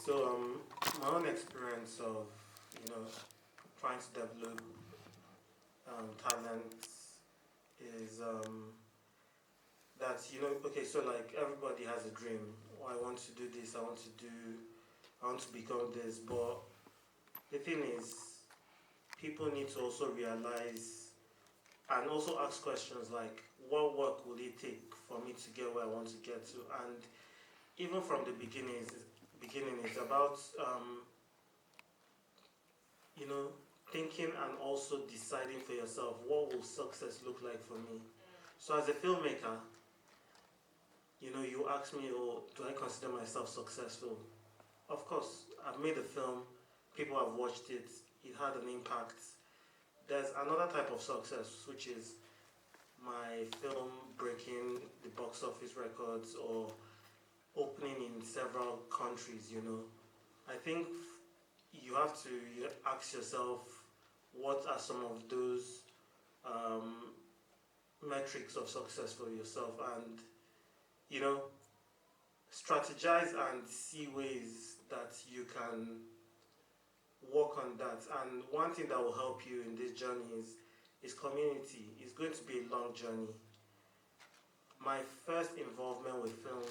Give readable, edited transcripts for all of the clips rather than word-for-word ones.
So my own experience of trying to develop talents is that okay, so like everybody has a dream. Oh, I want to do this. I want to become this. But the thing is, people need to also realize and also ask questions like, what work will it take for me to get where I want to get to? And even from the beginning, it's about you know, thinking and also deciding for yourself what will success look like for me. So as a filmmaker, you ask me, oh, do I consider myself successful? Of course, I've made a film, people have watched it, it had an impact. There's another type of success, which is my film breaking the box office records or opening in several countries. I think you have to ask yourself what are some of those um, metrics of success for yourself, and you know strategize and see ways that you can work on that. And one thing that will help you in this journey is community. It's going to be a long journey. My first involvement with film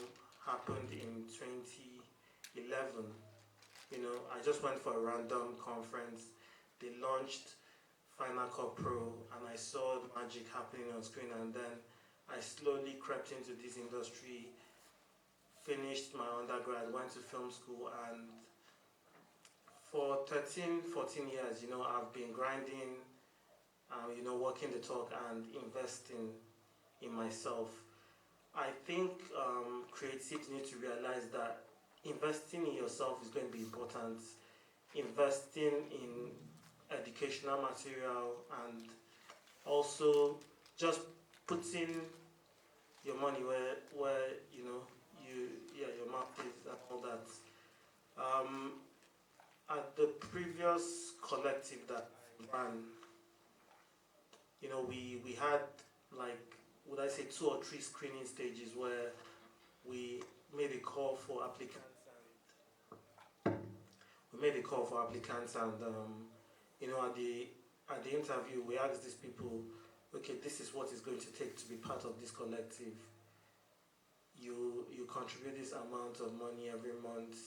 happened in 2011. I just went for a random conference. They launched Final Cut Pro, and I saw the magic happening on screen. And then I slowly crept into this industry, finished my undergrad, went to film school, and for 13, 14 years, I've been grinding, walking the talk and investing in myself. I think creatives need to realize that investing in yourself is going to be important. Investing in educational material and also just putting your money where your mouth is and all that. Um, at the previous collective that I ran, we had like, would I say, two or three screening stages where we made a call for applicants. We made a call for applicants, and at the interview, we asked these people, okay, this is what it's going to take to be part of this collective. You contribute this amount of money every month.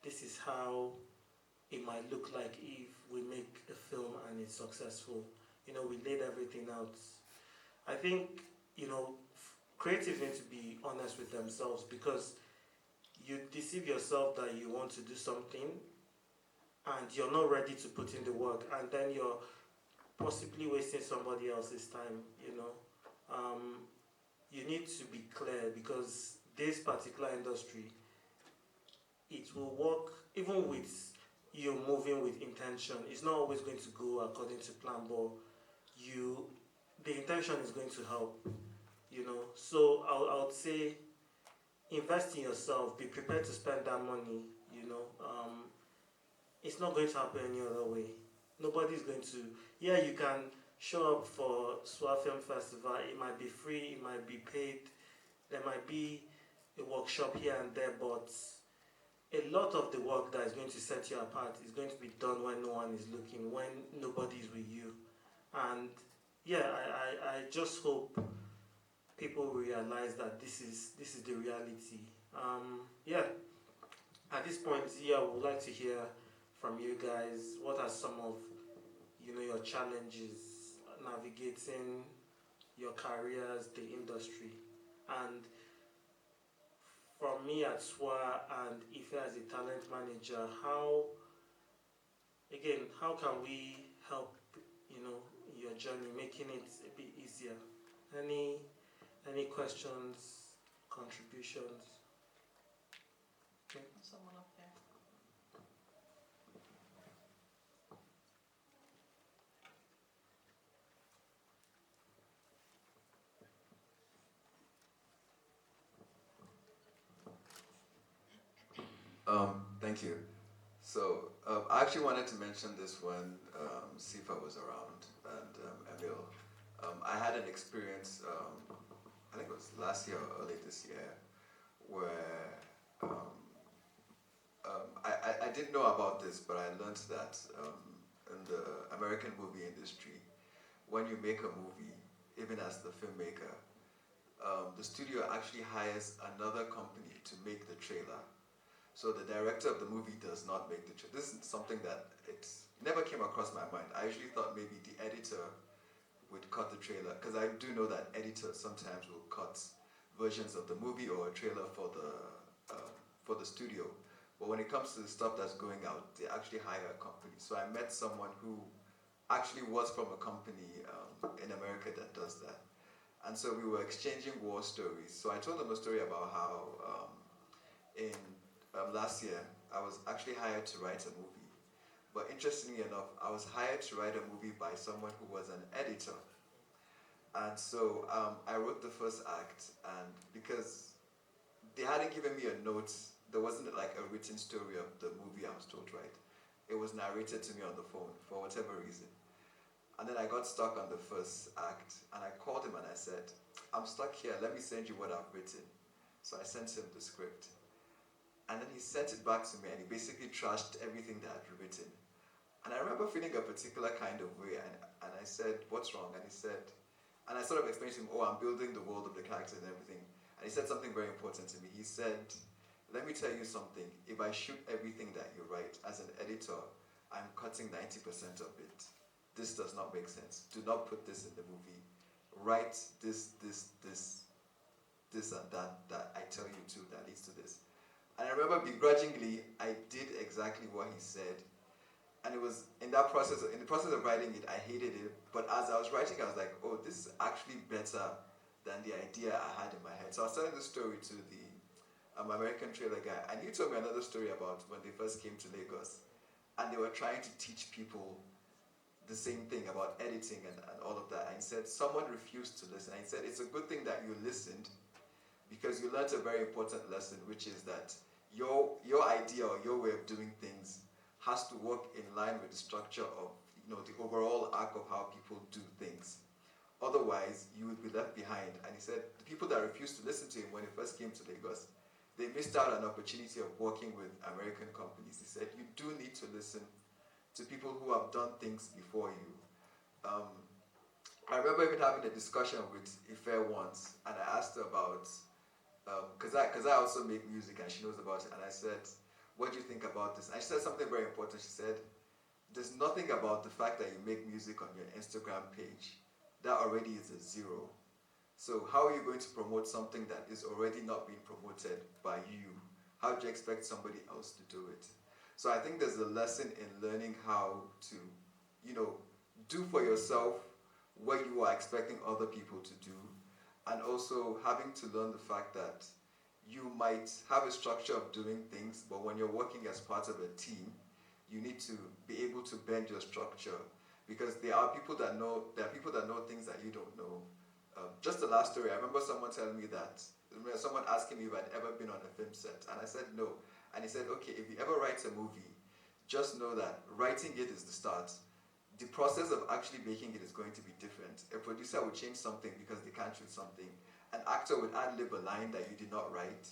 This is how it might look like if we make a film and it's successful. We laid everything out. I think creatives need to be honest with themselves, because you deceive yourself that you want to do something and you're not ready to put in the work, and then you're possibly wasting somebody else's time. You need to be clear, because this particular industry, it will work even with you moving with intention. It's not always going to go according to plan, but the intention is going to help. So I would say invest in yourself, be prepared to spend that money. It's not going to happen any other way. Nobody's going to. Yeah, you can show up for Tswa Film Festival. It might be free, it might be paid, there might be a workshop here and there, but a lot of the work that is going to set you apart is going to be done when no one is looking, when nobody is with you. And yeah, I just hope people realize that this is the reality. Yeah, at this point, yeah, I would like to hear from you guys. What are some of your challenges navigating your careers, the industry, and from me at SWA and Ife as a talent manager, how can we help your journey, making it a bit easier? Any questions, contributions? Okay. Someone up there. Thank you. So I actually wanted to mention this when Sifa was around, and Emil. I had an experience, I think it was last year or early this year, where didn't know about this, but I learned that in the American movie industry, when you make a movie, even as the filmmaker, the studio actually hires another company to make the trailer. So the director of the movie does not make the trailer. This is something that it never came across my mind. I usually thought maybe the editor would cut the trailer, because I do know that editors sometimes will cut versions of the movie or a trailer for the studio. But when it comes to the stuff that's going out, they actually hire a company. So I met someone who actually was from a company in America that does that. And so we were exchanging war stories. So I told him a story about how in last year I was actually hired to write a movie. But interestingly enough, I was hired to write a movie by someone who was an editor. And so I wrote the first act, and because they hadn't given me a note, there wasn't like a written story of the movie I was told, right? It was narrated to me on the phone for whatever reason. And then I got stuck on the first act, and I called him and I said, I'm stuck here, let me send you what I've written. So I sent him the script. And then he sent it back to me, and he basically trashed everything that I'd written. And I remember feeling a particular kind of way, and I said, what's wrong? And he said, and I sort of explained to him, I'm building the world of the character and everything. And he said something very important to me. He said, let me tell you something. If I shoot everything that you write as an editor, I'm cutting 90% of it. This does not make sense. Do not put this in the movie. Write this, and that I tell you to, that leads to this. And I remember begrudgingly, I did exactly what he said. And it was in the process of writing it, I hated it. But as I was writing, I was like, this is actually better than the idea I had in my head. So I was telling the story to the American trailer guy, and he told me another story about when they first came to Lagos, and they were trying to teach people the same thing about editing and all of that. And he said someone refused to listen. And he said it's a good thing that you listened, because you learned a very important lesson, which is that your idea or your way of doing things has to work in line with the structure of the overall arc of how people do things. Otherwise, you would be left behind. And he said the people that refused to listen to him when he first came to Lagos, they missed out on an opportunity of working with American companies. He said you do need to listen to people who have done things before you. I remember even having a discussion with Ife once, and I asked her about, because I also make music and she knows about it, and I said, what do you think about this? And she said something very important. She said, there's nothing about the fact that you make music on your Instagram page. That already is a zero. So how are you going to promote something that is already not being promoted by you? How do you expect somebody else to do it? So I think there's a lesson in learning how to, do for yourself what you are expecting other people to do, and also having to learn the fact that you might have a structure of doing things, but when you're working as part of a team, you need to be able to bend your structure, because there are people that know things that you don't know. Just the last story, I remember someone telling me that, someone asking me if I'd ever been on a film set, and I said no. And he said, okay, if you ever write a movie, just know that writing it is the start. The process of actually making it is going to be different. A producer would change something because they can't shoot something. An actor would ad-lib a line that you did not write.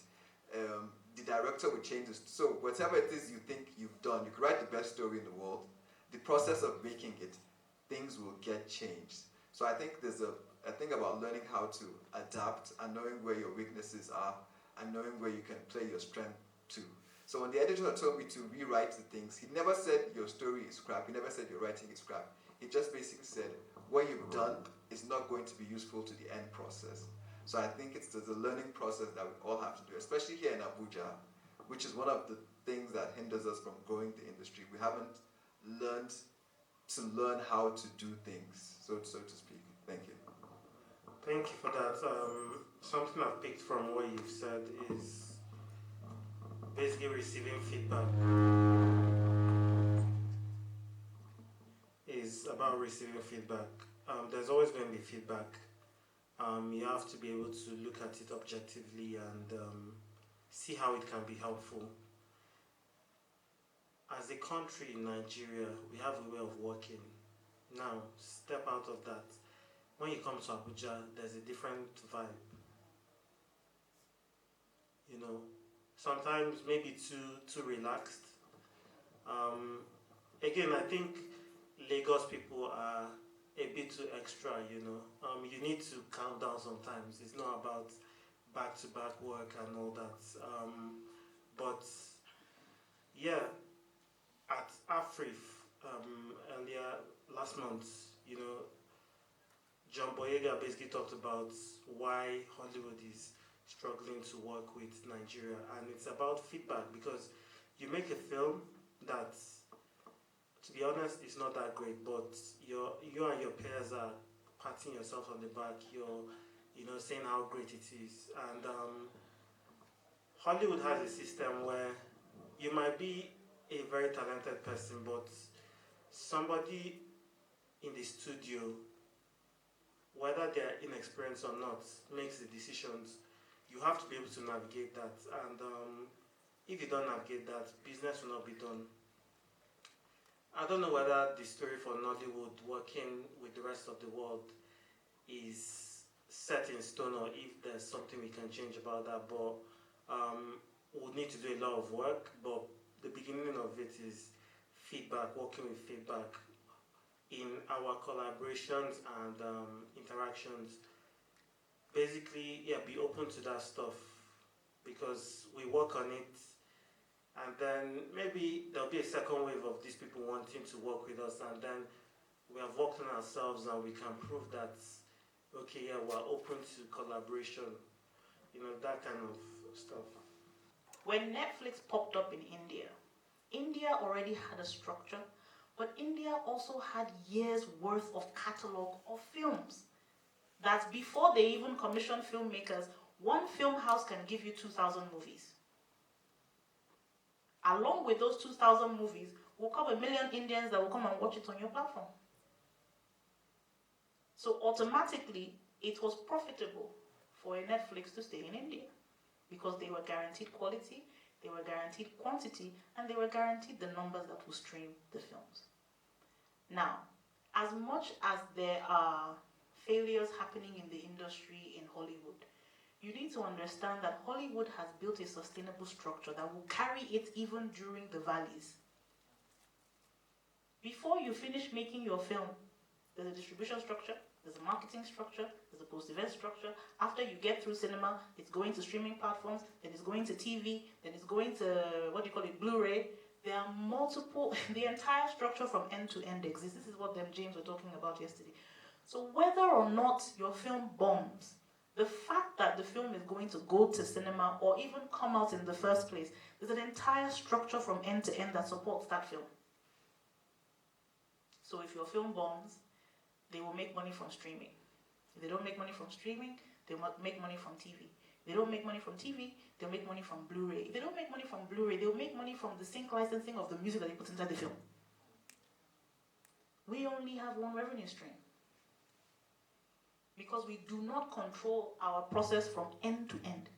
The director would change this. So whatever it is you think you've done, you could write the best story in the world. The process of making it, things will get changed. So I think there's a thing about learning how to adapt and knowing where your weaknesses are and knowing where you can play your strength to. So when the editor told me to rewrite the things, he never said your story is crap, he never said your writing is crap. He just basically said what you've done is not going to be useful to the end process. So I think there's a learning process that we all have to do, especially here in Abuja, which is one of the things that hinders us from growing the industry. We haven't learned to learn how to do things, so to speak. Thank you. Thank you for that. Something I've picked from what you've said is basically receiving feedback. Is about receiving feedback. There's always going to be feedback. You have to be able to look at it objectively and see how it can be helpful. As a country in Nigeria, we have a way of working. Now, step out of that. When you come to Abuja, there's a different vibe. Sometimes maybe too relaxed, Um, Again, I think Lagos people are a bit too extra, you know. You need to calm down sometimes. It's not about back to back work and all that. But yeah, at Afrif earlier last month, you know, John Boyega basically talked about why Hollywood is struggling to work with Nigeria, and it's about feedback because you make a film that, to be honest, is not that great, but you and your peers are patting yourself on the back. You're, you know, saying how great it is, and Hollywood has a system where you might be a very talented person, but somebody in the studio, whether they're inexperienced or not, makes the decisions. You have to be able to navigate that, and if you don't navigate that, business will not be done. I don't know whether the story for Nollywood working with the rest of the world is set in stone or if there's something we can change about that, but we'll need to do a lot of work. But the beginning of it is feedback, working with feedback in our collaborations and interactions. Basically, yeah, be open to that stuff because we work on it, and then maybe there'll be a second wave of these people wanting to work with us, and then we have worked on ourselves and we can prove that, okay, yeah, we're open to collaboration, you know, that kind of stuff. When Netflix popped up in India, India already had a structure, but India also had years worth of catalog of films. That before they even commission filmmakers, one film house can give you 2,000 movies. Along with those 2,000 movies will come a million Indians that will come and watch it on your platform. So automatically, it was profitable for a Netflix to stay in India because they were guaranteed quality, they were guaranteed quantity, and they were guaranteed the numbers that will stream the films. Now, as much as there are failures happening in the industry in Hollywood, you need to understand that Hollywood has built a sustainable structure that will carry it even during the valleys. Before you finish making your film, there's a distribution structure, there's a marketing structure, there's a post-event structure. After you get through cinema, it's going to streaming platforms, then it's going to TV, then it's going to, Blu-ray. There are multiple, the entire structure from end to end exists. This is what them James were talking about yesterday. So whether or not your film bombs, the fact that the film is going to go to cinema or even come out in the first place, there's an entire structure from end to end that supports that film. So if your film bombs, they will make money from streaming. If they don't make money from streaming, they will make money from TV. If they don't make money from TV, they'll make money from Blu-ray. If they don't make money from Blu-ray, they'll make money from the sync licensing of the music that they put inside the film. We only have one revenue stream because we do not control our process from end to end.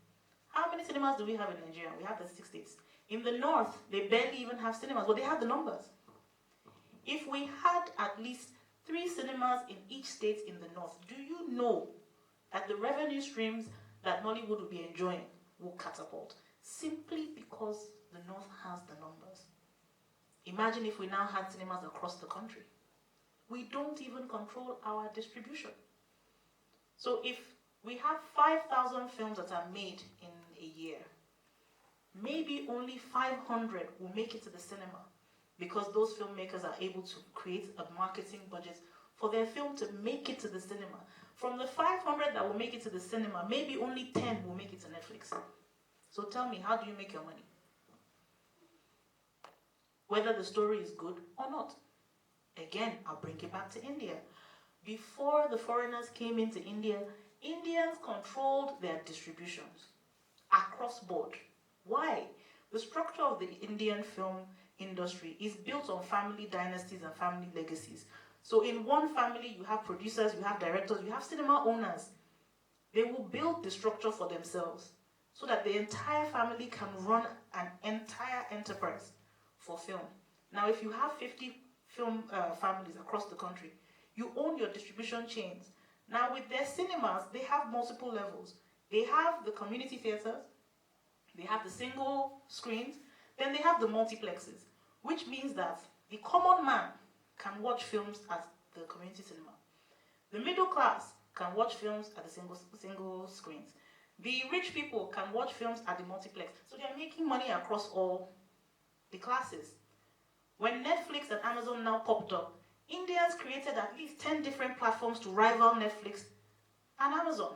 How many cinemas do we have in Nigeria? We have the 6 states. In the north, they barely even have cinemas, but they have the numbers. If we had at least 3 cinemas in each state in the north, do you know that the revenue streams that Nollywood will be enjoying will catapult? Simply because the north has the numbers. Imagine if we now had cinemas across the country. We don't even control our distribution. So if we have 5,000 films that are made in a year, maybe only 500 will make it to the cinema because those filmmakers are able to create a marketing budget for their film to make it to the cinema. From the 500 that will make it to the cinema, maybe only 10 will make it to Netflix. So tell me, how do you make your money? Whether the story is good or not. Again, I'll bring it back to India. Before the foreigners came into India, Indians controlled their distributions across board. Why? The structure of the Indian film industry is built on family dynasties and family legacies. So in one family, you have producers, you have directors, you have cinema owners. They will build the structure for themselves so that the entire family can run an entire enterprise for film. Now, if you have 50 film families across the country, you own your distribution chains. Now, with their cinemas, they have multiple levels. They have the community theaters, they have the single screens, then they have the multiplexes. which means that the common man can watch films at the community cinema. The middle class can watch films at the single screens. The rich people can watch films at the multiplex. So they're making money across all the classes. When Netflix and Amazon now popped up, Indians created at least 10 different platforms to rival Netflix and Amazon.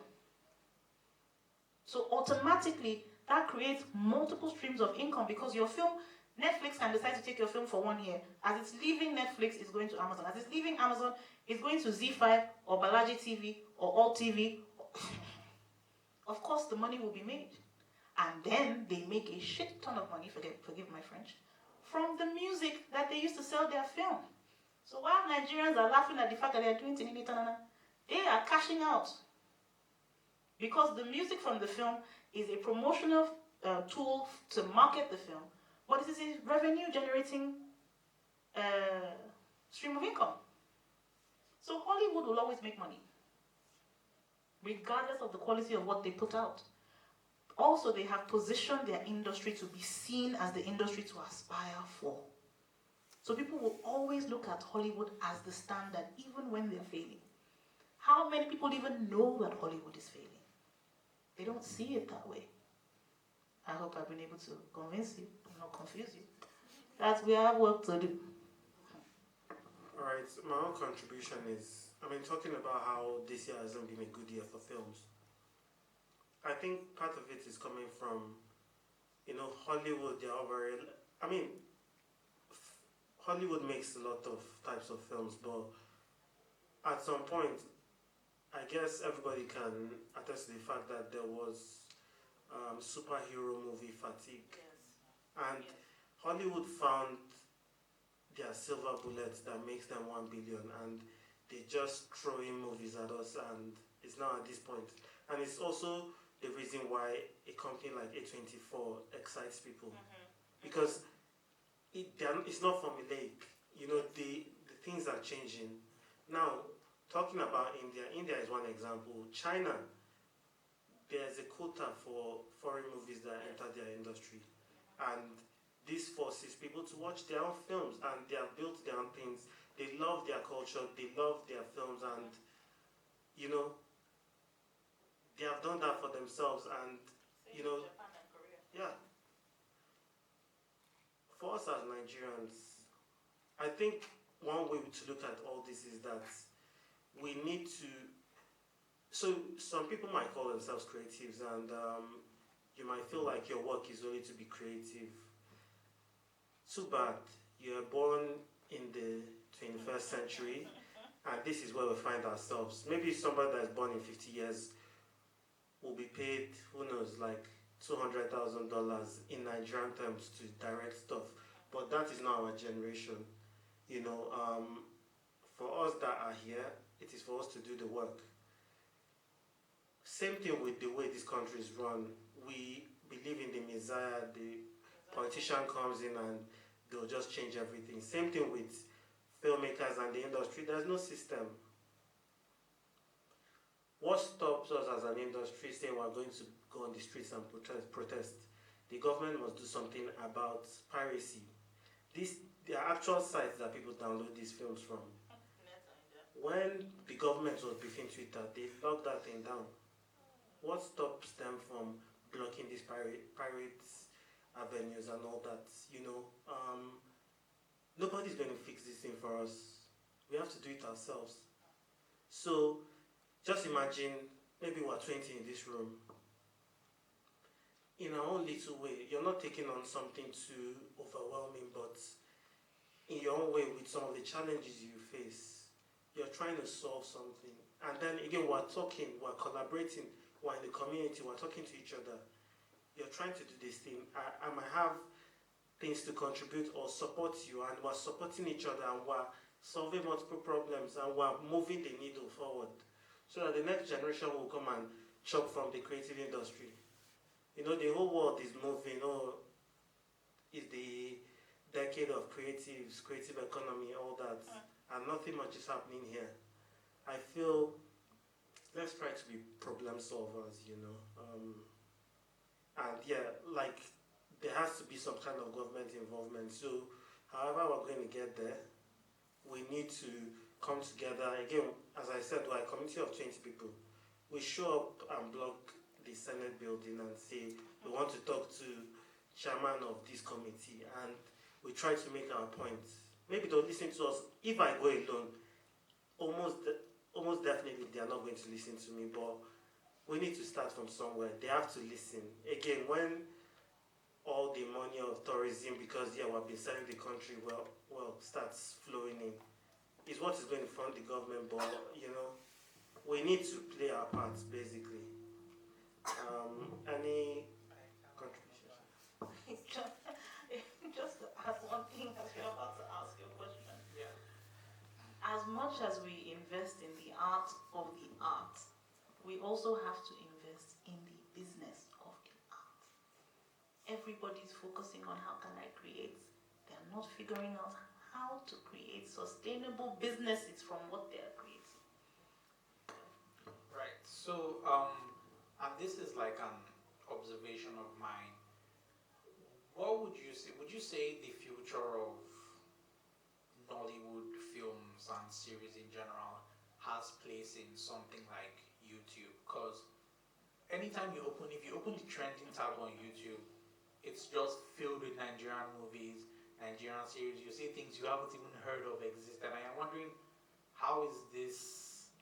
So automatically, that creates multiple streams of income because your film, Netflix can decide to take your film for 1 year. As it's leaving Netflix, it's going to Amazon. As it's leaving Amazon, it's going to Z5 or Balaji TV or Alt TV. Of course, the money will be made. And then they make a shit ton of money, forgive my French, from the music that they used to sell their film. So while Nigerians are laughing at the fact that they are doing tinini tanana, they are cashing out. Because the music from the film is a promotional tool to market the film, but it is a revenue generating stream of income. So Hollywood will always make money, regardless of the quality of what they put out. Also, they have positioned their industry to be seen as the industry to aspire for. So people will always look at Hollywood as the standard, even when they're failing. How many people even know that Hollywood is failing? They don't see it that way. I hope I've been able to convince you, not confuse you, that we have work to do. All right, my own contribution is, talking about how this year hasn't been a good year for films. I think part of it is coming from, Hollywood, Hollywood makes a lot of types of films, but at some point, I guess everybody can attest to the fact that there was superhero movie fatigue. Yes. And Hollywood found their silver bullet that makes them 1 billion, and they just throw in movies at us, and it's now at this point. And it's also the reason why a company like A24 excites people. Because it's not formulaic. The things are changing. Now, talking about India is one example. China, there's a quota for foreign movies that enter their industry. And this forces people to watch their own films, and they have built their own things. They love their culture, they love their films, and, they have done that for themselves, and, Japan and Korea. yeah. For us as Nigerians, I think one way to look at all this is that we need to. So some people might call themselves creatives, and you might feel like your work is only to be creative. Too bad. You are born in the 21st century, and this is where we find ourselves. Maybe somebody that's born in 50 years will be paid, who knows, like $200,000 in Nigerian terms to direct stuff. But that is not our generation. For us that are here, it is for us to do the work. Same thing with the way this country is run. We believe in the Messiah, the politician comes in and they'll just change everything. Same thing with filmmakers and the industry. There's no system. What stops us as an industry saying we're going to go on the streets and protest? The government must do something about piracy. There are actual sites that people download these films from. When the government was beefing Twitter, they locked that thing down. What stops them from blocking these pirate avenues and all that? Nobody's going to fix this thing for us. We have to do it ourselves. So just imagine, maybe we're 20 in this room. In our own little way, you're not taking on something too overwhelming, but in your own way, with some of the challenges you face, you're trying to solve something. And then again, we're talking, we're collaborating, we're in the community, we're talking to each other. You're trying to do this thing. I might have things to contribute or support you, and we're supporting each other, and we're solving multiple problems, and we're moving the needle forward, so that the next generation will come and chop from the creative industry. The whole world is moving. It's the decade of creatives, creative economy, all that, and nothing much is happening here. I feel let's try to be problem solvers, and yeah, like there has to be some kind of government involvement. So However, we're going to get there. We need to come together. Again, as I said, we're a committee of 20 people. We show up and block the Senate building and say, we want to talk to chairman of this committee, and we try to make our points. Maybe they'll listen to us. If I go alone, almost definitely they are not going to listen to me, but we need to start from somewhere. They have to listen. Again, when all the money of tourism, because we've been selling the country well, starts flowing in, is what is going to fund the government, but we need to play our parts basically. Any contribution? Just to add one thing as you're about to ask your question. Yeah. As much as we invest in the art of the art, we also have to invest in the business of the art. Everybody's focusing on how can I create. They're not figuring out how to create sustainable businesses from what they're creating. Right. So, and this is like an observation of mine. What would you say? Would you say the future of Nollywood films and series in general has place in something like YouTube? Because anytime if you open the trending tab on YouTube, it's just filled with Nigerian movies, Nigerian series. You see things you haven't even heard of exist, and I am wondering how is this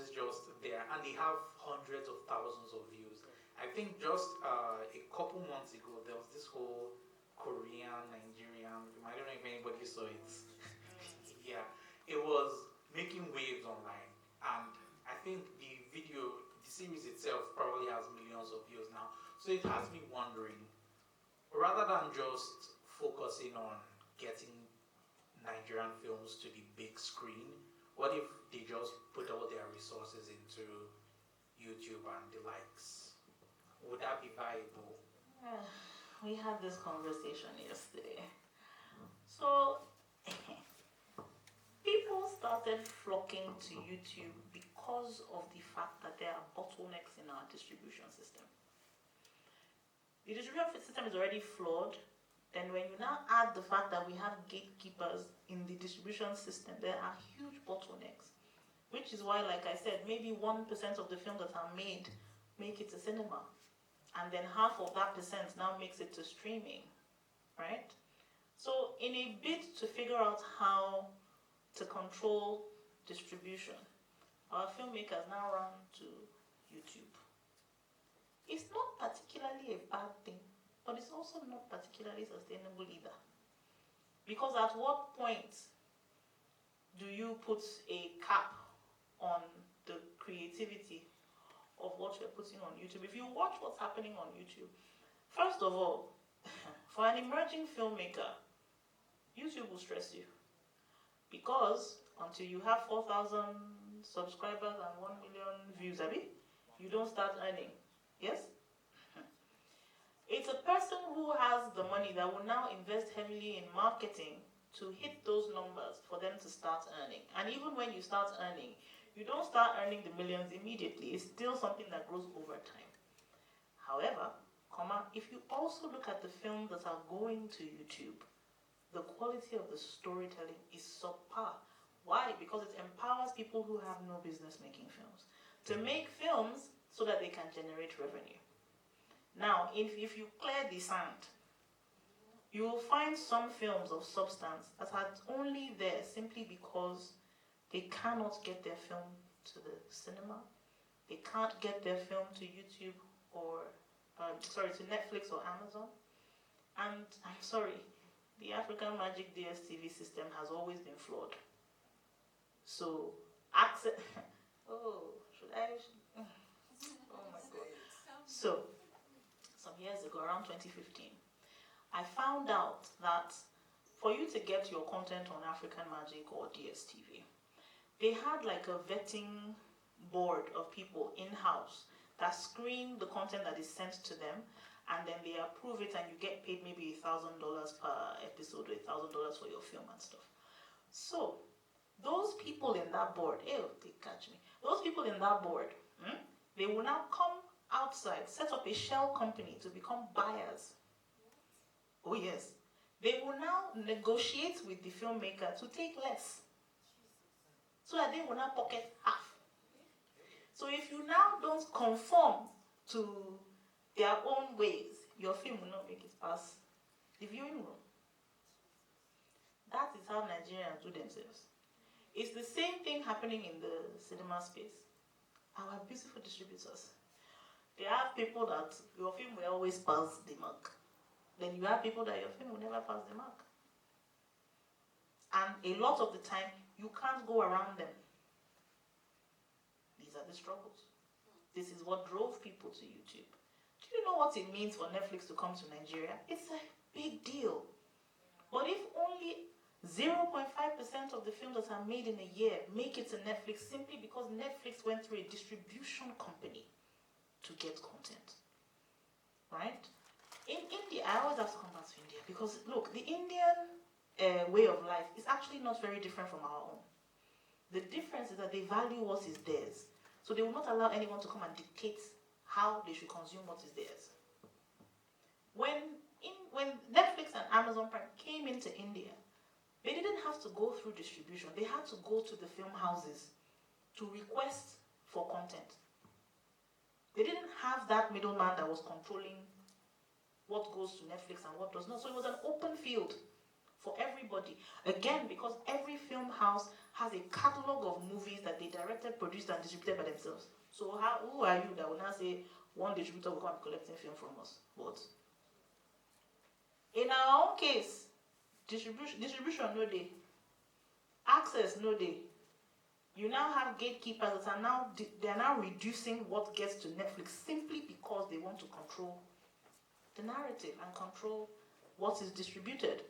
just there? And they have hundreds of thousands of views. I think just a couple months ago there was this whole Korean, Nigerian. I don't know if anybody saw it. Yeah, it was making waves online, and I think the series itself probably has millions of views now. So it has me wondering, rather than just focusing on getting Nigerian films to the big screen, what if they just put all their resources into YouTube and the likes? Would that be viable? We had this conversation yesterday. So, people started flocking to YouTube because of the fact that there are bottlenecks in our distribution system. The distribution system is already flawed. Then when you now add the fact that we have gatekeepers in the distribution system, there are huge bottlenecks. Which is why, like I said, maybe 1% of the films that are made make it to cinema. And then half of that percent now makes it to streaming, right? So in a bid to figure out how to control distribution, our filmmakers now run to YouTube. It's not particularly a bad thing, but it's also not particularly sustainable either. Because at what point do you put a cap on the creativity of what you're putting on YouTube? If you watch what's happening on YouTube, first of all, for an emerging filmmaker, YouTube will stress you. Because until you have 4,000 subscribers and 1 million views, you don't start earning. Yes? It's a person who has the money that will now invest heavily in marketing to hit those numbers for them to start earning. And even when you start earning, you don't start earning the millions immediately. It's still something that grows over time. However, if you also look at the films that are going to YouTube, the quality of the storytelling is subpar. Why? Because it empowers people who have no business making films to make films so that they can generate revenue. Now, if you clear the sand, you will find some films of substance that are only there simply because they cannot get their film to the cinema. They can't get their film to YouTube or, to Netflix or Amazon. And I'm sorry, the African Magic DSTV system has always been flawed. So, access. Oh, should I? Oh my God. So, some years ago, around 2015, I found out that for you to get your content on African Magic or DSTV, they had like a vetting board of people in-house that screen the content that is sent to them, and then they approve it, and you get paid maybe $1,000 per episode or $1,000 for your film and stuff. So those people in that board, they catch me. Those people in that board, they will now come outside, set up a shell company to become buyers. Oh yes, They will now negotiate with the filmmaker to take less, so that they will now pocket half. So if you now don't conform to their own ways, your film will not make it past the viewing room. That is how Nigerians do themselves. It's the same thing happening in the cinema space. Our beautiful distributors. They have people that your film will always pass the mark. Then you have people that your film will never pass the mark. And a lot of the time, you can't go around them. These are the struggles. This is what drove people to YouTube. Do you know what it means for Netflix to come to Nigeria? It's a big deal. But if only 0.5% of the films that are made in a year make it to Netflix simply because Netflix went through a distribution company to get content, right? In India, I always have to come back to India because look, the Indian way of life is actually not very different from our own. The difference is that they value what is theirs. So they will not allow anyone to come and dictate how they should consume what is theirs. When Netflix and Amazon Prime came into India, they didn't have to go through distribution. They had to go to the film houses to request for content. They didn't have that middleman that was controlling what goes to Netflix and what does not. So it was an open field for everybody. Again, because every film house has a catalog of movies that they directed, produced, and distributed by themselves. So who are you that will now say one distributor will come and collecting film from us? But in our own case, distribution no day, access no day. You now have gatekeepers that are now reducing what gets to Netflix simply because they want to control the narrative and control what is distributed.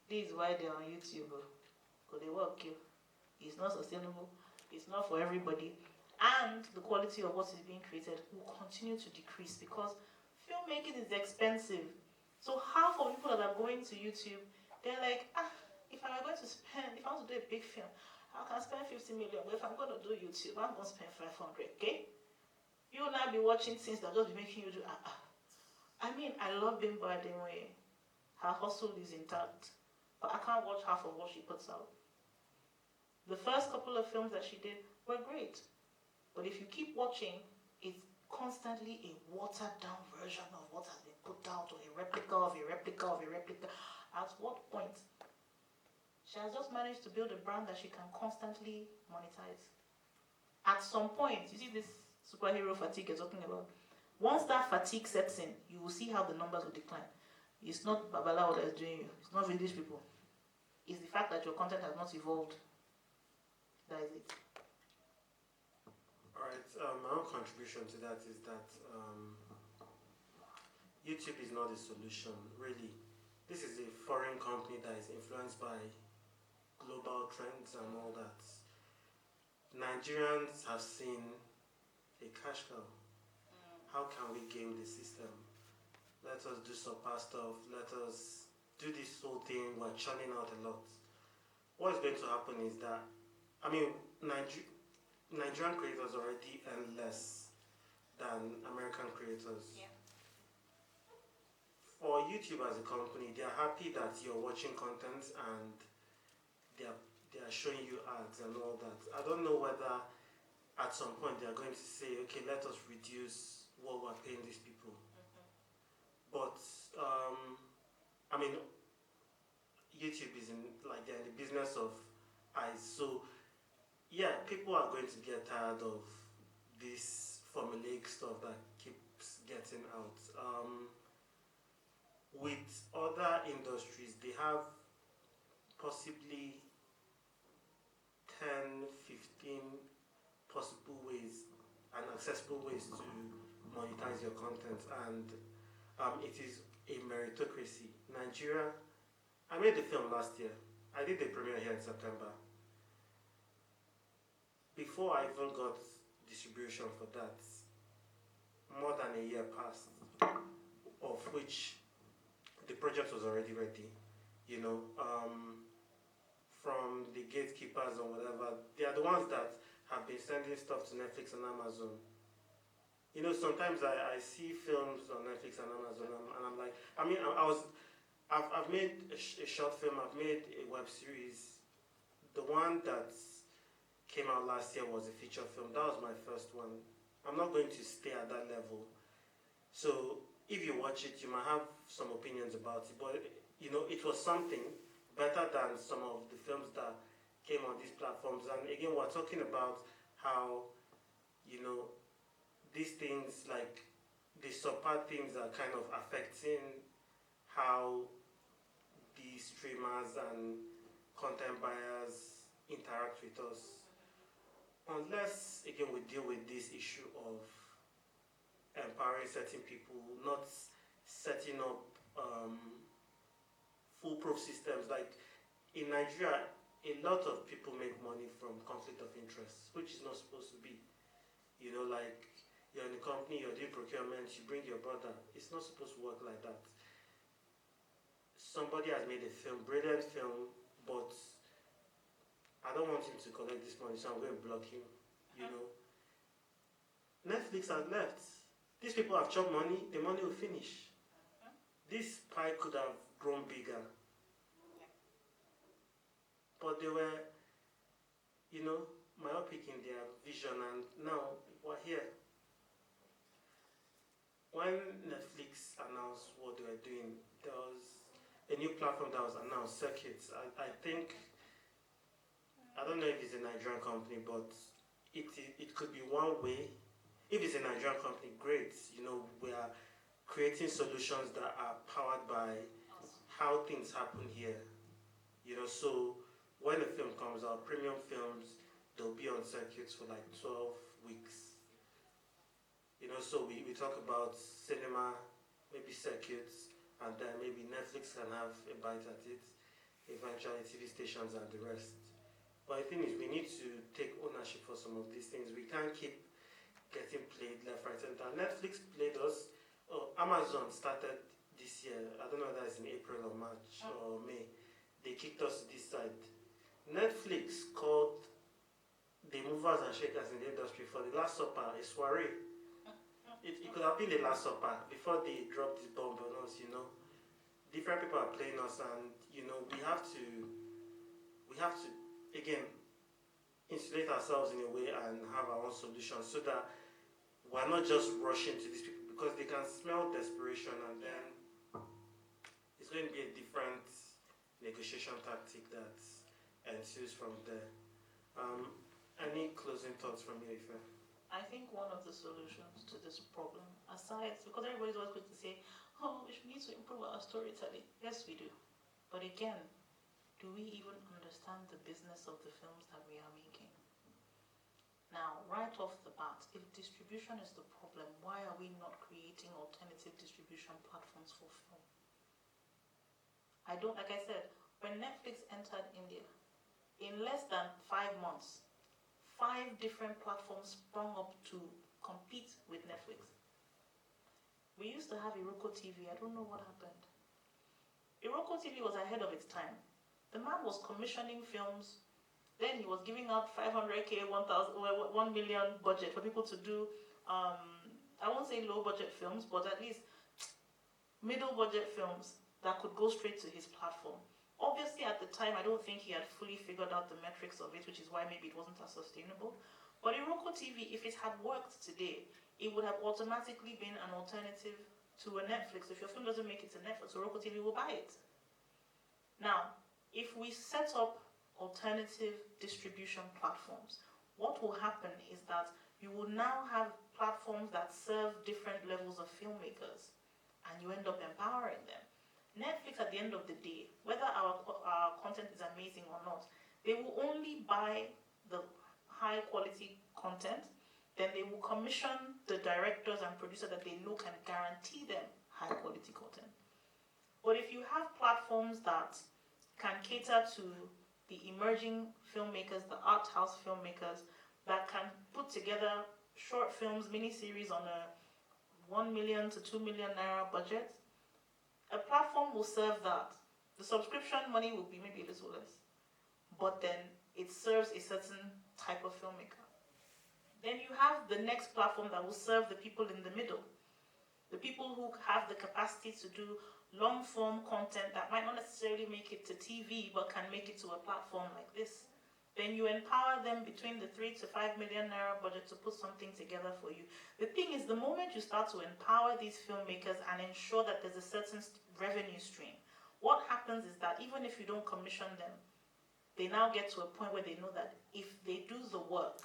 This is why they're on YouTube, because they work you. It's not sustainable. It's not for everybody, and the quality of what is being created will continue to decrease because filmmaking is expensive. So half of people that are going to YouTube, they're like, if I want to do a big film, I can spend 50 million. But if I'm going to do YouTube, I'm going to spend 500. Okay? You will now be watching things that just be making you do. I mean, I love Bimbo Ademoye. Her hustle is intact, but I can't watch half of what she puts out. The first couple of films that she did were great, but if you keep watching, it's constantly a watered down version of what has been put out, or a replica of a replica of a replica. At what point? She has just managed to build a brand that she can constantly monetize. At some point, you see this superhero fatigue you're talking about. Once that fatigue sets in, you will see how the numbers will decline. It's not Babalawo that is doing you. It's not village people. It's the fact that your content has not evolved. That is it. Alright, my own contribution to that is that YouTube is not the solution, really. This is a foreign company that is influenced by global trends and all that. Nigerians have seen a cash cow. How can we game the system? Let us do subpar stuff. Let us do this whole thing. We're churning out a lot. What is going to happen is that, Nigerian creators already earn less than American creators. Yeah. For YouTube as a company, they are happy that you're watching content and they are showing you ads and all that. I don't know whether at some point they are going to say, okay, let us reduce what we're paying these people. But YouTube is they're in the business of eyes. So yeah, people are going to get tired of this formulaic stuff that keeps getting out. With other industries, they have possibly 10, 15 possible ways and accessible ways to monetize your content, and it is a meritocracy. Nigeria, I made the film last year. I did the premiere here in September. Before I even got distribution for that, more than a year passed, of which the project was already ready. From the gatekeepers or whatever, they are the ones that have been sending stuff to Netflix and Amazon. Sometimes I see films on Netflix and Amazon, and I'm like, I've made a short film. I've made a web series. The one that came out last year was a feature film. That was my first one. I'm not going to stay at that level. So if you watch it, you might have some opinions about it. But it was something better than some of the films that came on these platforms. And again, we're talking about how these things, like the subpart things, are kind of affecting how the streamers and content buyers interact with us. Unless, again, we deal with this issue of empowering certain people, not setting up foolproof systems. Like in Nigeria, a lot of people make money from conflict of interest, which is not supposed to be. Like you're in a company, you're doing procurement, you bring your brother. It's not supposed to work like that. Somebody has made a film, brilliant film, but I don't want him to collect this money, so I'm going to block him. Netflix has left. These people have chopped money, the money will finish. This pie could have grown bigger. But they were, myopic in their vision, and now we're here. When Netflix announced what they were doing, there was a new platform that was announced, Circuits. I think, I don't know if it's a Nigerian company, but it could be one way. If it's a Nigerian company, great. We are creating solutions that are powered by how things happen here. So when a film comes out, premium films, they'll be on Circuits for like 12 weeks. So we talk about cinema, maybe Circuits, and then maybe Netflix can have a bite at it, eventually TV stations and the rest. But the thing is, we need to take ownership for some of these things. We can't keep getting played left, right, center. Netflix played us. Amazon started this year. I don't know whether it's in April or March or May. They kicked us to this side. Netflix called the movers and shakers in the industry for the Last Supper a soiree. It could have been the Last Supper before they dropped this bomb on us. Different people are playing us, and we have to again insulate ourselves in a way and have our own solutions, so that we're not just rushing to these people, because they can smell desperation, and then it's going to be a different negotiation tactic that ensues from there. Any closing thoughts from you, Ife? I think one of the solutions to this problem, aside, because everybody's always quick to say, oh, we need to improve our storytelling. Yes, we do. But again, do we even understand the business of the films that we are making? Now, right off the bat, if distribution is the problem, why are we not creating alternative distribution platforms for film? Like I said, when Netflix entered India, in less than 5 months, 5 different platforms sprung up to compete with Netflix. We used to have Iroko TV. I don't know what happened. Iroko TV was ahead of its time. The man was commissioning films. Then he was giving out 500K, 1 million budget for people to do, I won't say low budget films, but at least middle budget films that could go straight to his platform. Obviously, at the time, I don't think he had fully figured out the metrics of it, which is why maybe it wasn't as sustainable. But Iroko TV, if it had worked today, it would have automatically been an alternative to a Netflix. If your film doesn't make it to Netflix, Iroko TV will buy it. Now, if we set up alternative distribution platforms, what will happen is that you will now have platforms that serve different levels of filmmakers, and you end up empowering them. Netflix, at the end of the day, whether our content is amazing or not, they will only buy the high quality content, then they will commission the directors and producers that they know can guarantee them high quality content. But if you have platforms that can cater to the emerging filmmakers, the art house filmmakers, that can put together short films, mini-series on a 1 million to 2 million naira budget, a platform will serve that. The subscription money will be maybe a little less, but then it serves a certain type of filmmaker. Then you have the next platform that will serve the people in the middle, the people who have the capacity to do long form content that might not necessarily make it to TV but can make it to a platform like this. Then you empower them between the 3 to 5 million naira budget to put something together for you. The thing is, the moment you start to empower these filmmakers and ensure that there's a certain revenue stream, what happens is that even if you don't commission them, they now get to a point where they know that if they do the work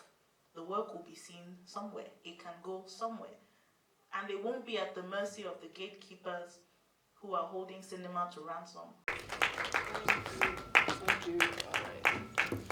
will be seen somewhere. It can go somewhere. And they won't be at the mercy of the gatekeepers who are holding cinema to ransom. Thank you. All right.